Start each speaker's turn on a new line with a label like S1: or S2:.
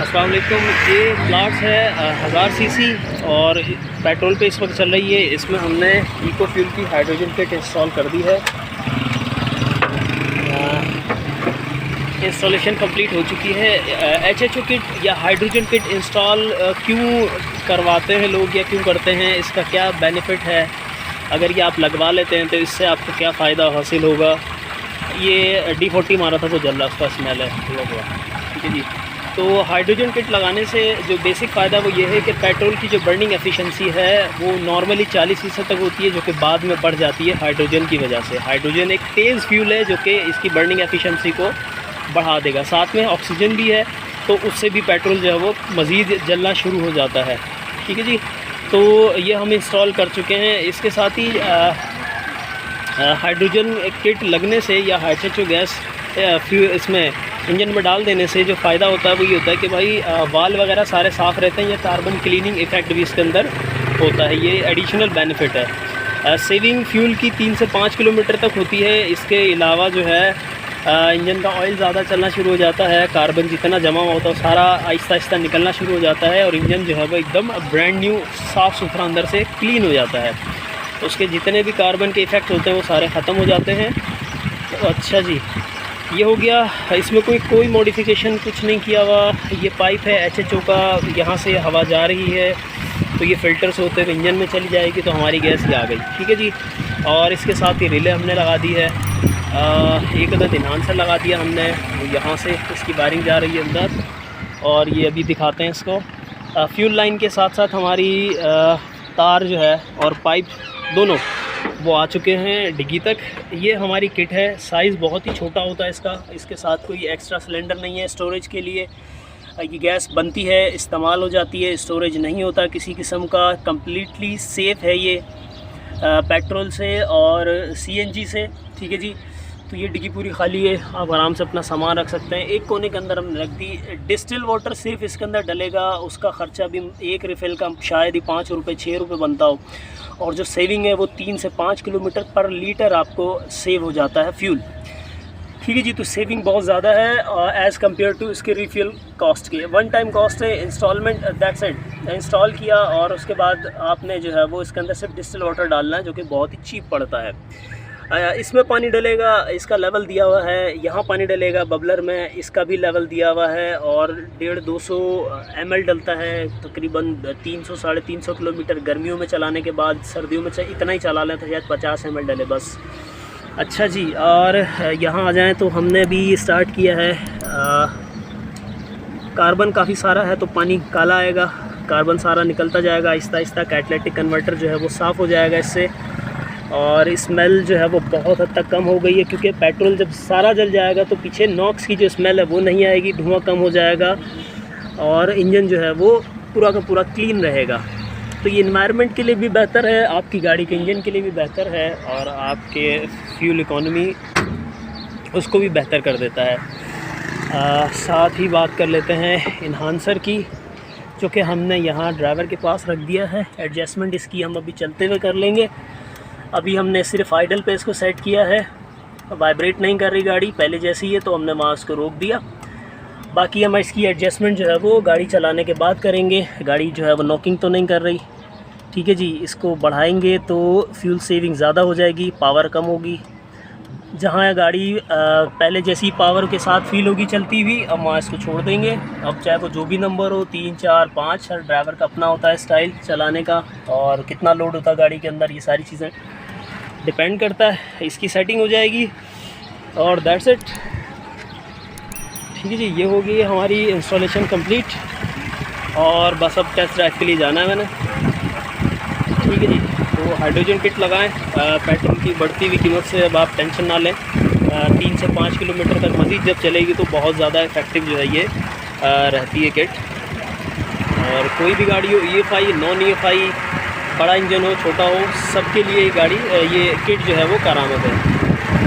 S1: अस्सलाम वालेकुम। ये प्लाट्स है 1000 सीसी और पेट्रोल पे इस वक्त चल रही है। इसमें हमने इको फ्यूल की हाइड्रोजन किट इंस्टॉल कर दी है। इंस्टॉलेशन कंप्लीट हो चुकी है। HHO किट या हाइड्रोजन किट इंस्टॉल क्यों करवाते हैं लोग या क्यों करते हैं, इसका क्या बेनिफिट है, अगर ये आप लगवा लेते हैं तो इससे आपको क्या फ़ायदा हासिल होगा। ये D40 मारा था तो जल रहा, उसका स्मेल है, ठीक है जी। तो हाइड्रोजन किट लगाने से जो बेसिक फ़ायदा वो ये है कि पेट्रोल की जो बर्निंग एफिशिएंसी है वो नॉर्मली 40% तक होती है, जो कि बाद में बढ़ जाती है हाइड्रोजन की वजह से। हाइड्रोजन एक तेज़ फ्यूल है जो कि इसकी बर्निंग एफिशिएंसी को बढ़ा देगा। साथ में ऑक्सीजन भी है तो उससे भी पेट्रोल जो है वो मज़ीद जलना शुरू हो जाता है, ठीक है जी। तो ये हम इंस्टॉल कर चुके हैं। इसके साथ ही हाइड्रोजन किट लगने से या HHO गैस फ्यूल इसमें इंजन में डाल देने से जो फ़ायदा होता है वो ये होता है कि भाई वाल वगैरह सारे साफ़ रहते हैं। या कार्बन क्लीनिंग इफ़ेक्ट भी इसके अंदर होता है, ये एडिशनल बेनिफिट है। सेविंग फ्यूल की 3 से 5 किलोमीटर तक होती है। इसके अलावा जो है इंजन का ऑयल ज़्यादा चलना शुरू हो जाता है, कार्बन जितना जमा हुआ होता है सारा आहिस्ता आहिस्ता निकलना शुरू हो जाता है और इंजन जो है वो एकदम ब्रांड न्यू साफ़ सुथरा अंदर से क्लीन हो जाता है। तो उसके जितने भी कार्बन के इफ़ेक्ट होते हैं वो सारे ख़त्म हो जाते हैं। तो अच्छा जी, ये हो गया। इसमें कोई मॉडिफिकेशन कुछ नहीं किया हुआ। ये पाइप है HHO का, यहाँ से हवा जा रही है तो ये फ़िल्टर से होते हुए इंजन में चली जाएगी तो हमारी गैस ये आ गई, ठीक है जी। और इसके साथ ही रिले हमने लगा दी है, एक अदद इन्हांसर लगा दिया हमने, यहाँ से इसकी वायरिंग जा रही है अंदर। और ये अभी दिखाते हैं इसको। फ्यूल लाइन के साथ साथ हमारी तार जो है और पाइप दोनों वो आ चुके हैं डिग्गी तक। ये हमारी किट है, साइज़ बहुत ही छोटा होता है इसका। इसके साथ कोई एक्स्ट्रा सिलेंडर नहीं है स्टोरेज के लिए। ये गैस बनती है, इस्तेमाल हो जाती है, स्टोरेज नहीं होता किसी किस्म का। कम्प्लीटली सेफ़ है ये पेट्रोल से और CNG से, ठीक है जी। तो ये डिग्गी पूरी खाली है, आप आराम से अपना सामान रख सकते हैं। एक कोने के अंदर हमने रख दी। डिस्टिल वाटर सिर्फ इसके अंदर डलेगा, उसका ख़र्चा भी एक रिफ़िल का शायद ही 5 रुपये 6 रुपये बनता हो। और जो सेविंग है वो 3 से 5 किलोमीटर पर लीटर आपको सेव हो जाता है फ्यूल, ठीक है जी। तो सेविंग बहुत ज़्यादा है एज़ कम्पेयर टू इसके रिफ़िल कॉस्ट के। वन टाइम कॉस्ट है, इंस्टॉलमेंट दैट्स इट। इंस्टॉल किया और उसके बाद आपने जो है वो इसके अंदर सिर्फ डिस्टिल वाटर डालना है, जो कि बहुत ही चीप पड़ता है। इसमें पानी डलेगा, इसका लेवल दिया हुआ है। यहाँ पानी डलेगा बबलर में, इसका भी लेवल दिया हुआ है। और 150-200 ml डलता है, तकरीबन 300 साढ़े 300 किलोमीटर गर्मियों में चलाने के बाद। सर्दियों में इतना ही चला लें तो शायद 50 ml डले बस। अच्छा जी, और यहाँ आ जाएँ तो हमने भी स्टार्ट किया है। कार्बन काफ़ी सारा है तो पानी काला आएगा, कार्बन सारा निकलता जाएगा आहिस्ता आहिस्ता। कैटालिटिक कन्वर्टर जो है वो साफ़ हो जाएगा इससे। और स्मेल जो है वो बहुत हद तक कम हो गई है, क्योंकि पेट्रोल जब सारा जल जाएगा तो पीछे नॉक्स की जो स्मेल है वो नहीं आएगी, धुआं कम हो जाएगा और इंजन जो है वो पूरा का पूरा क्लीन रहेगा। तो ये इन्वायरमेंट के लिए भी बेहतर है, आपकी गाड़ी के इंजन के लिए भी बेहतर है और आपके फ्यूल इकोनॉमी उसको भी बेहतर कर देता है। साथ ही बात कर लेते हैं इन्हांसर की, जो कि हमने यहाँ ड्राइवर के पास रख दिया है। एडजस्टमेंट इसकी हम अभी चलते हुए कर लेंगे। अभी हमने सिर्फ आइडल पे इसको सेट किया है, वाइब्रेट नहीं कर रही गाड़ी पहले जैसी है, तो हमने वहाँ उसको रोक दिया। बाकी हम इसकी एडजस्टमेंट जो है वो गाड़ी चलाने के बाद करेंगे। गाड़ी जो है वो नॉकिंग तो नहीं कर रही, ठीक है जी। इसको बढ़ाएंगे तो फ्यूल सेविंग ज़्यादा हो जाएगी, पावर कम होगी। जहाँ गाड़ी पहले जैसी पावर के साथ फील होगी चलती हुई, अब वहाँ इसको छोड़ देंगे। अब चाहे वो जो भी नंबर हो, 3 4 5, हर ड्राइवर का अपना होता है स्टाइल चलाने का और कितना लोड होता है गाड़ी के अंदर, ये सारी चीज़ें डिपेंड करता है। इसकी सेटिंग हो जाएगी और दैट्स इट, ठीक है जी। ये होगी हमारी इंस्टॉलेशन कंप्लीट और बस अब टेस्ट ड्राइव के लिए जाना है मैंने, ठीक है जी। तो हाइड्रोजन किट लगाएं। पेट्रोल की बढ़ती हुई कीमत से अब आप टेंशन ना लें। 3 से 5 किलोमीटर तक मज़ीद जब चलेगी तो बहुत ज़्यादा इफ़ेक्टिव जो है ये रहती है किट। और कोई भी गाड़ी हो, EFI नॉन EFI, बड़ा इंजन हो छोटा हो, सबके लिए गाड़ी ये किट जो है वो कारआमद है।